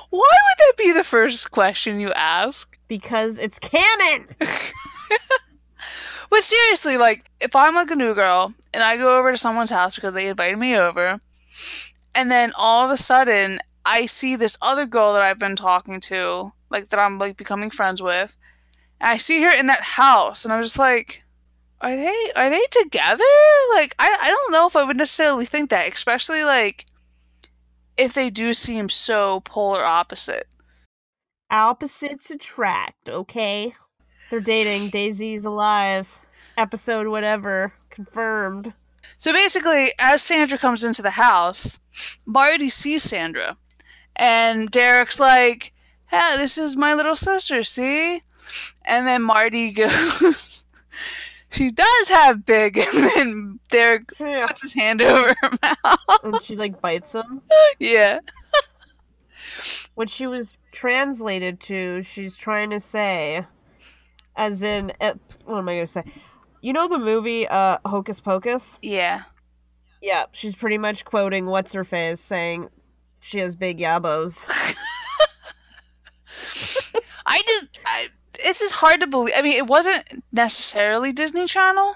A: Why would that be the first question you ask?
B: Because it's canon!
A: But seriously, like, if I'm like a new girl, and I go over to someone's house because they invited me over, and then all of a sudden, I see this other girl that I've been talking to, like, that I'm, like, becoming friends with, and I see her in that house, and I'm just like, are they together? Like, I don't know if I would necessarily think that, especially, like, if they do seem so polar opposite.
B: Opposites attract, okay? They're dating. Daisy's alive. Episode whatever. Confirmed.
A: So basically, as Sandra comes into the house, Marty sees Sandra. And Derek's like, "Hey, this is my little sister, see?" And then Marty goes, "She does have big," and then Derek puts his hand over her mouth.
B: And she, like, bites him?
A: Yeah.
B: What she was translated to, she's trying to say, as in, what am I going to say? You know the movie, Hocus Pocus?
A: Yeah.
B: Yeah, she's pretty much quoting What's-Her-Face, saying she has big yabos.
A: It's just hard to believe. I mean, it wasn't necessarily Disney Channel,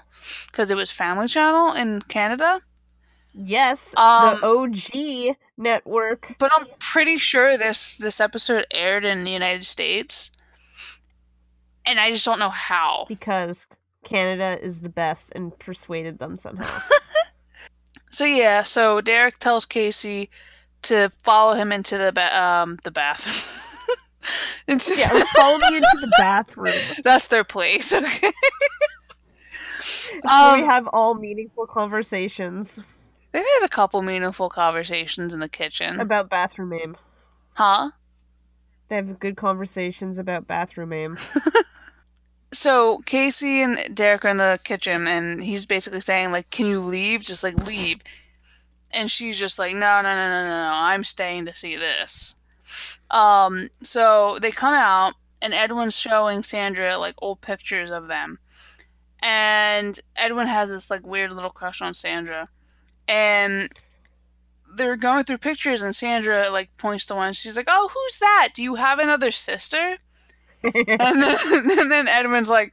A: because it was Family Channel in Canada.
B: Yes, the OG network.
A: But I'm pretty sure this episode aired in the United States. And I just don't know how.
B: Because Canada is the best and persuaded them somehow.
A: So Derek tells Casey to follow him into the bathroom.
B: Follow me into the bathroom.
A: That's their place, okay?
B: We have all meaningful conversations.
A: They've had a couple meaningful conversations in the kitchen.
B: About bathroom aim.
A: Huh?
B: They have good conversations about bathroom aim.
A: So Casey and Derek are in the kitchen, and he's basically saying, like, "Can you leave? Just, like, leave." And she's just like, no, I'm staying to see this. So they come out, and Edwin's showing Sandra like old pictures of them, and Edwin has this like weird little crush on Sandra, and they're going through pictures, and Sandra like points to one. She's like, "Oh, who's that? Do you have another sister?" And then and then Edwin's like,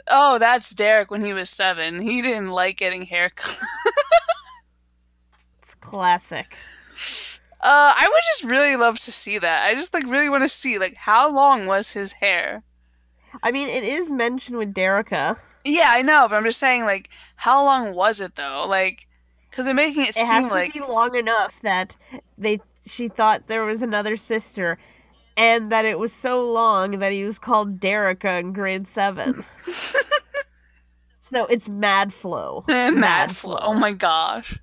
A: "Oh, that's Derek when he was 7. He didn't like getting haircuts."
B: It's classic.
A: I would just really love to see that. I just like really want to see like how long was his hair.
B: I mean, it is mentioned with Derica.
A: Yeah, I know, but I'm just saying like how long was it though? Like, because they're making it
B: It
A: seem
B: has to
A: like
B: be long enough that she thought there was another sister, and that it was so long that he was called Derica in grade 7. So it's mad flow.
A: mad
B: Mad
A: flow. Oh
B: flow.
A: my gosh.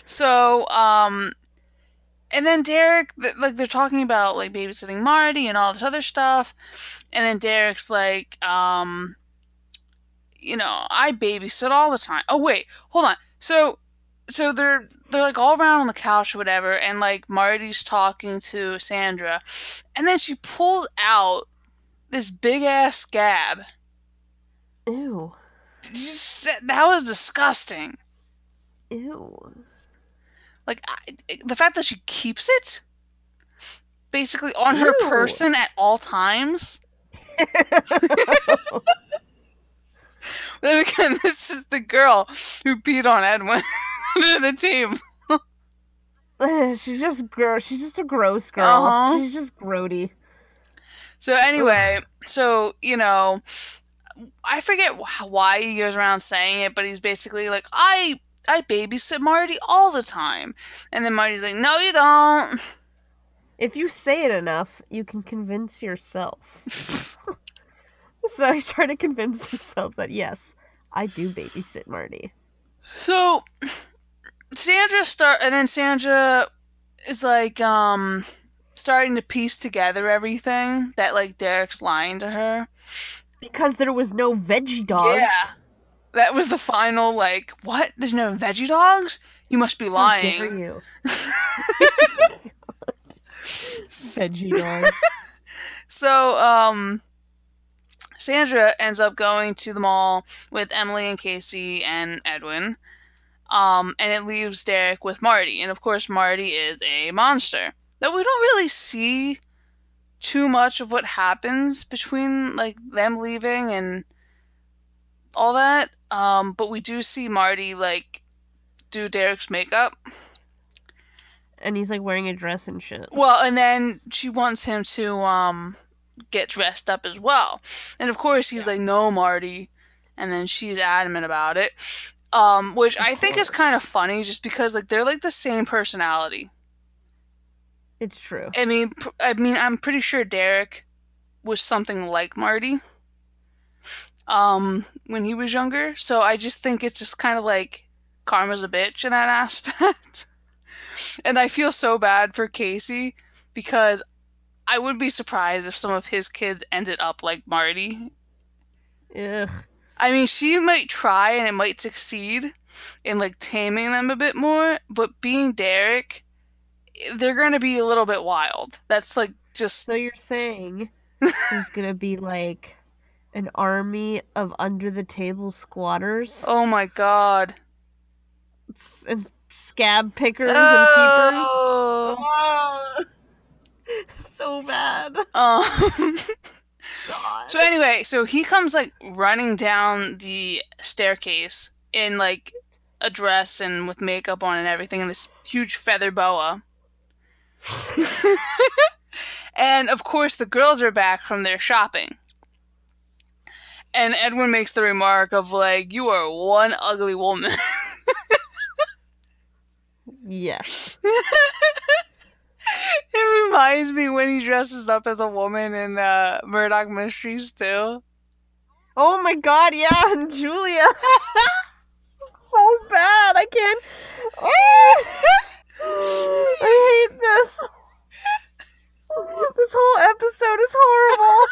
A: So, and then Derek, like they're talking about like babysitting Marty and all this other stuff, and then Derek's like, I babysit all the time. Oh wait, hold on. So they're like all around on the couch or whatever, and like Marty's talking to Sandra, and then she pulls out this big ass scab.
B: Ew.
A: That was disgusting.
B: Ew.
A: Like the fact that she keeps it basically on her
B: Ew.
A: person at all times. Then again, this is the girl who peed on Edwin under the team.
B: She's just gross. She's just a gross girl.
A: Uh-huh.
B: She's just grody.
A: So anyway,
B: Ugh.
A: so I forget why he goes around saying it, but he's basically like, I babysit Marty all the time, and then Marty's like, no, you don't.
B: If you say it enough, you can convince yourself. So he's trying to convince himself that yes, I do babysit Marty.
A: So Sandra is like starting to piece together everything that like Derek's lying to her.
B: Because there was no veggie dogs.
A: Yeah. That was the final like, what? There's no veggie dogs? You must be
B: How dare
A: lying.
B: you? Veggie dogs.
A: So Sandra ends up going to the mall with Emily and Casey and Edwin. And it leaves Derek with Marty. And of course, Marty is a monster. Though we don't really see too much of what happens between like them leaving and all that. But we do see Marty like do Derek's makeup.
B: And he's like wearing a dress and shit.
A: Well, and then she wants him to get dressed up as well. And of course he's like, no, Marty. And then she's adamant about it. Which I think is kind of funny just because like they're like the same personality.
B: It's true.
A: I mean, I'm pretty sure Derek was something like Marty when he was younger. So I just think it's just kind of like karma's a bitch in that aspect. And I feel so bad for Casey because I would be surprised if some of his kids ended up like Marty.
B: Ugh.
A: I mean, she might try and it might succeed in like taming them a bit more, but being Derek, they're going to be a little bit wild. That's like just.
B: So you're saying there's gonna be like an army of under the table squatters
A: Oh my god.
B: and scab pickers and
A: Oh.
B: keepers? Oh, so bad. God.
A: So anyway, so he comes like running down the staircase in like a dress and with makeup on and everything, and this huge feather boa. And of course, the girls are back from their shopping. And Edwin makes the remark of like, "You are one ugly woman."
B: Yes.
A: It reminds me when he dresses up as a woman in Murdoch Mysteries too.
B: Oh my god, yeah, and Julia. So bad. I can't. I hate this. This whole episode is horrible.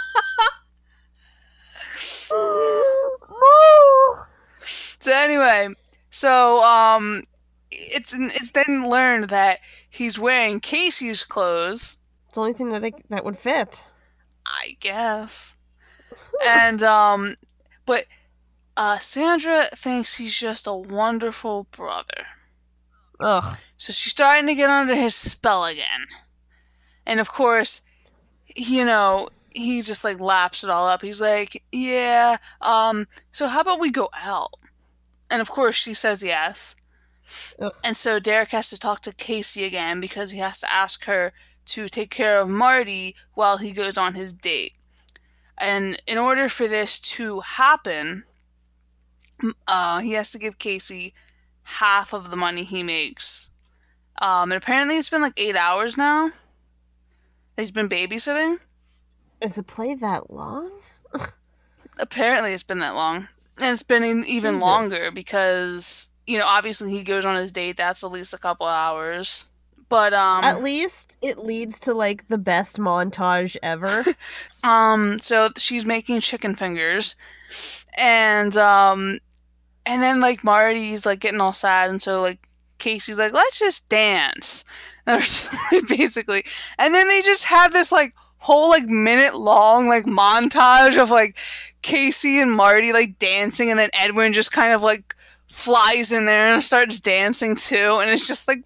B: No.
A: So anyway, so it's then learned that he's wearing Casey's clothes.
B: It's the only thing that would fit.
A: I guess. And but Sandra thinks he's just a wonderful brother.
B: Ugh.
A: So she's starting to get under his spell again. And of course, he just like laps it all up. He's like, "Yeah, so how about we go out?" And of course, she says yes.
B: Ugh.
A: And so Derek has to talk to Casey again because he has to ask her to take care of Marty while he goes on his date. And in order for this to happen, he has to give Casey half of the money he makes. And apparently it's been like 8 hours now. He's been babysitting.
B: Is a play that long?
A: Apparently it's been that long. And it's been even longer because, obviously he goes on his date. That's at least a couple hours. But,
B: at least it leads to, like, the best montage ever.
A: So she's making chicken fingers. And then, like, Marty's, like, getting all sad. And so, like, Casey's like, let's just dance. Basically. And then they just have this, like, whole, like, minute-long, like, montage of, like, Casey and Marty, like, dancing. And then Edwin just kind of, like, flies in there and starts dancing, too. And it's just, like...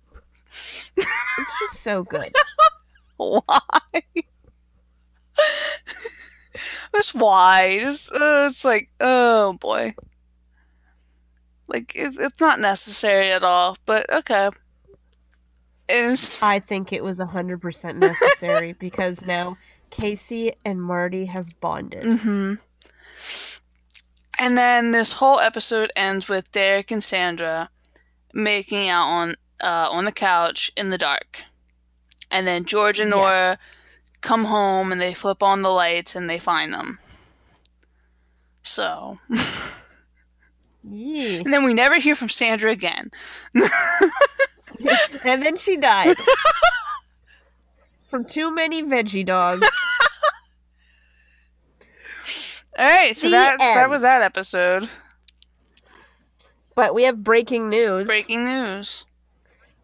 B: It's just so good.
A: Why? Just why? It's like, oh, boy. Like, it's not necessary at all, but okay.
B: I think it was 100% necessary because now Casey and Marty have bonded.
A: Mm-hmm. And then this whole episode ends with Derek and Sandra making out on the couch in the dark. And then George and Nora come home and they flip on the lights and they find them. So...
B: Yeah.
A: And then we never hear from Sandra again.
B: And then she died. From too many veggie dogs.
A: Alright, so that was that episode.
B: But we have breaking news.
A: Breaking news.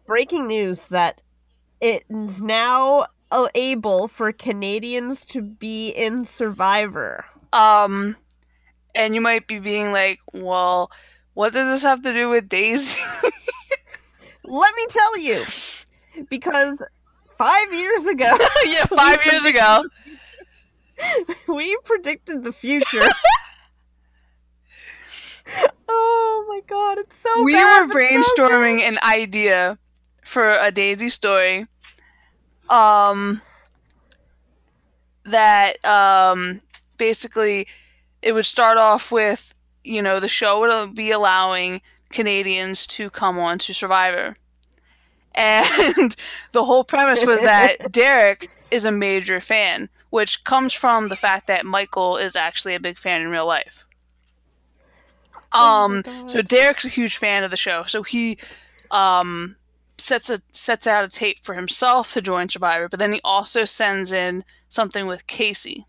B: Breaking news that it is now able for Canadians to be in Survivor.
A: And you might be being like, well, what does this have to do with Dasey?
B: Let me tell you. Because 5 years ago...
A: Yeah, 5 years ago.
B: We predicted the future. Oh my god, it's so
A: we
B: bad.
A: We were brainstorming an idea for a Dasey story. That, basically... It would start off with, the show would be allowing Canadians to come on to Survivor. And the whole premise was that Derek is a major fan, which comes from the fact that Michael is actually a big fan in real life. So Derek's a huge fan of the show, so he sets out a tape for himself to join Survivor, but then he also sends in something with Casey.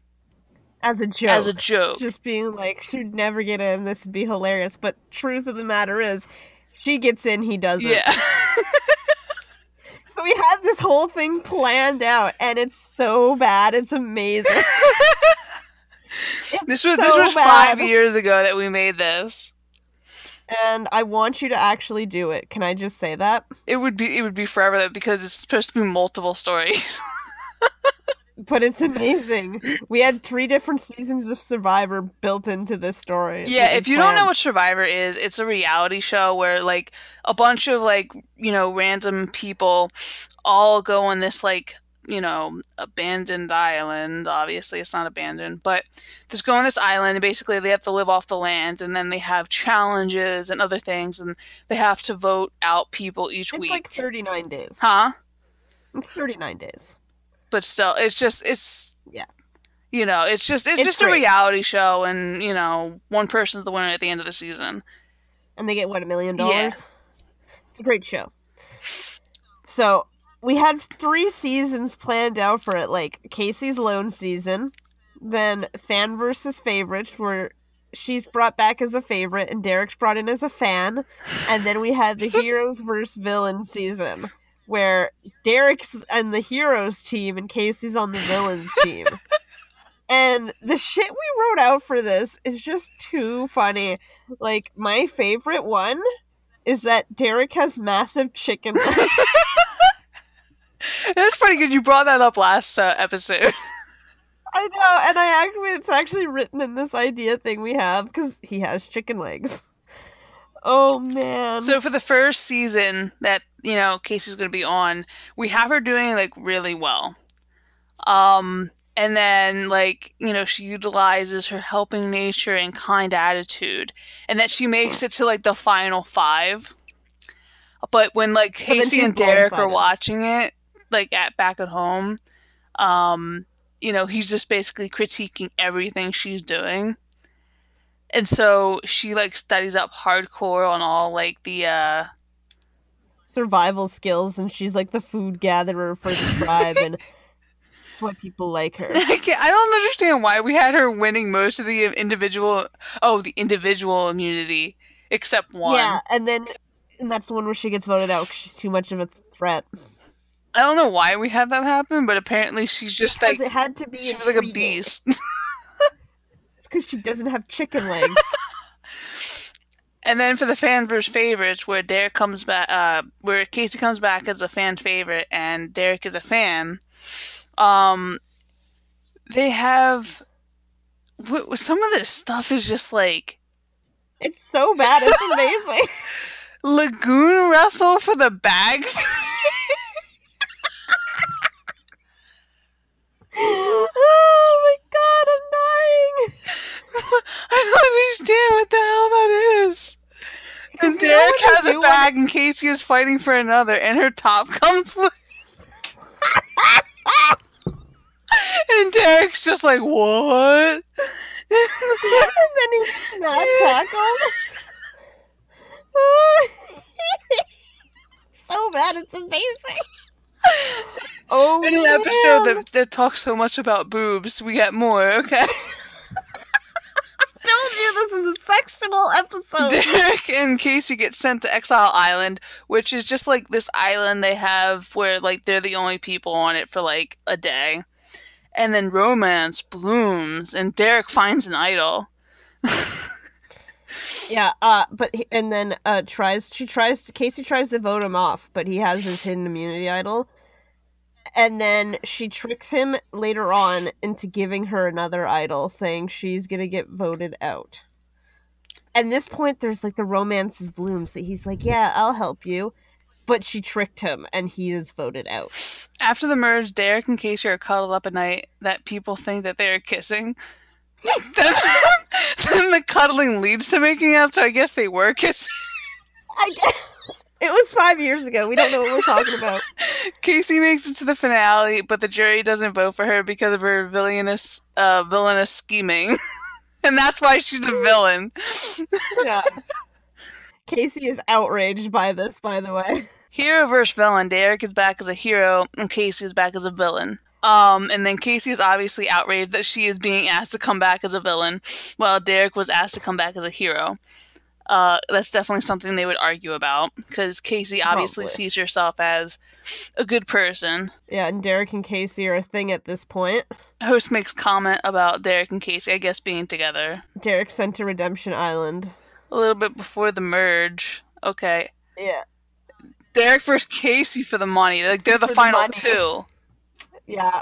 B: As a joke.
A: As a joke.
B: Just being like, she'd never get in, this would be hilarious. But truth of the matter is, she gets in, he doesn't.
A: Yeah.
B: So we had this whole thing planned out, and it's so bad, it's amazing.
A: This was 5 years ago that we made this.
B: And I want you to actually do it. Can I just say that?
A: It would be forever because it's supposed to be multiple stories.
B: But it's amazing. We had 3 different seasons of Survivor built into this story.
A: Yeah, if you don't know what Survivor is, it's a reality show where, like, a bunch of, like, random people all go on this, like, abandoned island. Obviously, it's not abandoned, but just go on this island, and basically they have to live off the land, and then they have challenges and other things, and they have to vote out people each week.
B: It's like 39 days.
A: Huh?
B: It's 39 days.
A: But still, it's just a reality show, and one person's the winner at the end of the season.
B: And they get what, $1 million?
A: Yeah.
B: It's a great show. So we had 3 seasons planned out for it, like Casey's lone season, then fan versus favorites, where she's brought back as a favorite, and Derek's brought in as a fan. And then we had the heroes versus villain season, where Derek's on the heroes team and Casey's on the villains team. And the shit we wrote out for this is just too funny. Like, my favorite one is that Derek has massive chicken legs.
A: That's funny because you brought that up last episode.
B: I know, and it's actually written in this idea thing we have because he has chicken legs. Oh man!
A: So for the first season that Casey's going to be on, we have her doing like really well. And then she utilizes her helping nature and kind attitude, and that she makes it to like the final 5. But when Casey and Derek are watching it, back at home, he's just basically critiquing everything she's doing. And so she studies up hardcore on all the
B: survival skills, and she's like the food gatherer for the tribe, and that's why people like her.
A: I don't understand why we had her winning most of the individual immunity except one.
B: Yeah, and that's the one where she gets voted out because she's too much of a threat.
A: I don't know why we had that happen, but apparently she's just
B: because it had to be.
A: She was like a beast.
B: It's because she doesn't have chicken legs.
A: And then for the fan versus favorites, where Derek comes back, where Casey comes back as a fan favorite and Derek is a fan, they have some of this stuff is just
B: it's so bad, it's amazing.
A: Lagoon wrestle for the bag.
B: Oh my god, I'm dying.
A: I don't understand what the hell that is. And Derek has a bag and Casey is fighting for another, and her top comes loose. And Derek's just like, what?
B: And then he's not tackled. So bad, it's amazing. Oh,
A: in an episode that talks so much about boobs, we get more, okay?
B: I told you this is a sectional episode.
A: Derek and Casey get sent to Exile Island, which is just this island they have where they're the only people on it for a day. And then romance blooms, and Derek finds an idol.
B: Yeah, Casey tries to vote him off, but he has his hidden immunity idol. And then she tricks him later on into giving her another idol, saying she's gonna get voted out. At this point, there's the romances bloom, so he's like, yeah, I'll help you. But she tricked him, and he is voted out.
A: After the merge, Derek and Casey are cuddled up at night that people think that they are kissing. Then the cuddling leads to making out, so I guess they were kissing.
B: I guess. It was 5 years ago. We don't know what we're talking about.
A: Casey makes it to the finale, but the jury doesn't vote for her because of her villainous scheming. And that's why she's a villain.
B: Yeah. Casey is outraged by this, by the way.
A: Hero versus villain. Derek is back as a hero, and Casey is back as a villain. And then Casey is obviously outraged that she is being asked to come back as a villain, while Derek was asked to come back as a hero. That's definitely something they would argue about, because Casey obviously sees herself as a good person.
B: Yeah, and Derek and Casey are a thing at this point.
A: Host makes comment about Derek and Casey, I guess, being together.
B: Derek sent to Redemption Island.
A: A little bit before the merge. Okay.
B: Yeah.
A: Derek versus Casey for the money. They're the final 2.
B: Yeah.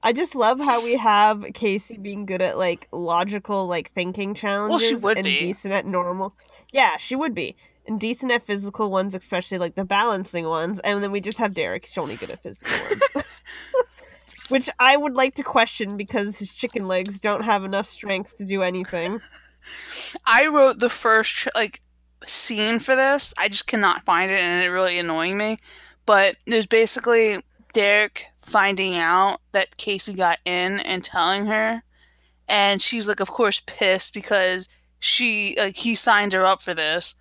B: I just love how we have Casey being good at logical thinking challenges.
A: Well, she would
B: and
A: be
B: decent at normal. Yeah, she would be. And decent at physical ones, especially the balancing ones. And then we just have Derek. He's only good at physical ones. Which I would like to question because his chicken legs don't have enough strength to do anything.
A: I wrote the first scene for this. I just cannot find it, and it really annoying me. But there's basically Derek finding out that Casey got in and telling her, and she's of course pissed because he signed her up for this,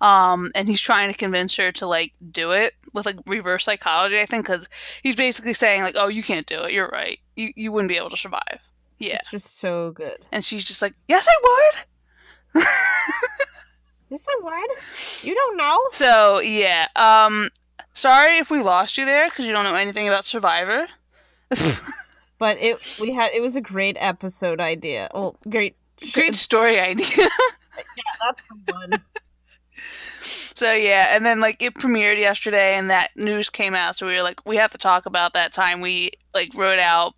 A: and he's trying to convince her to do it with reverse psychology, I think, because he's basically saying oh, you can't do it, you're right, you wouldn't be able to survive. Yeah.
B: It's just so good.
A: And she's just like, yes, I would.
B: Yes, I would. You don't know.
A: So, yeah. Sorry if we lost you there because you don't know anything about Survivor.
B: But it was a great episode idea. Oh, great
A: story idea.
B: Yeah, that's the one.
A: So yeah, and then like it premiered yesterday and that news came out, so we were like, we have to talk about that time we like wrote out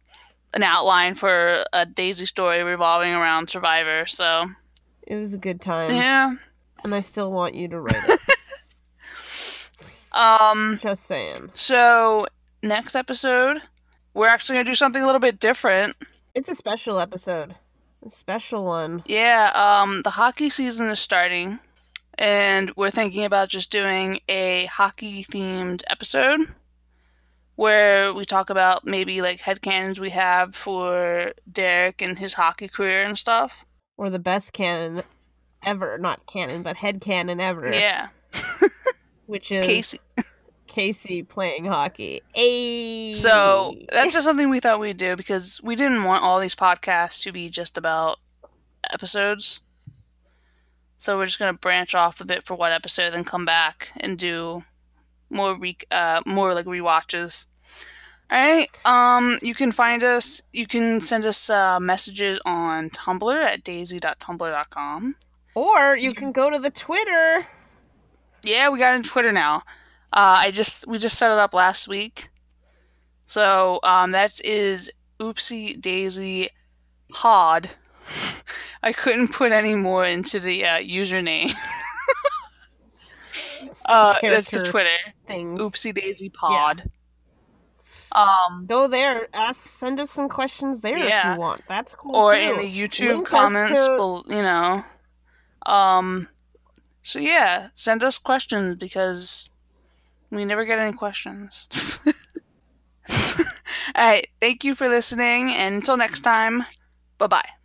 A: an outline for a Dasey story revolving around Survivor. So
B: it was a good time.
A: Yeah.
B: And I still want you to write it. Just saying.
A: So next episode, we're actually gonna do something a little bit different.
B: It's a special episode. A special one.
A: Yeah, the hockey season is starting, and we're thinking about just doing a hockey-themed episode where we talk about maybe like headcanons we have for Derek and his hockey career and stuff.
B: Or the best canon ever. Not canon, but headcanon ever.
A: Yeah.
B: Which is
A: Casey.
B: Casey playing hockey. Ayy.
A: So that's just something we thought we'd do because we didn't want all these podcasts to be just about episodes. So we're just gonna branch off a bit for one episode, then come back and do more like rewatches. All right. You can find us. You can send us messages on Tumblr at dasey.tumblr.com.
B: Or you can go to the Twitter.
A: Yeah, we got a Twitter now. We just set it up last week. So that is Oopsy Daisy Pod. I couldn't put any more into the username. That's the Twitter
B: thing.
A: Oopsy Daisy Pod.
B: Yeah. Go there. Send us some questions there if you want. That's cool.
A: Or
B: too.
A: In the YouTube comments, you know. So yeah, send us questions because we never get any questions. All right, thank you for listening, and until next time, bye-bye.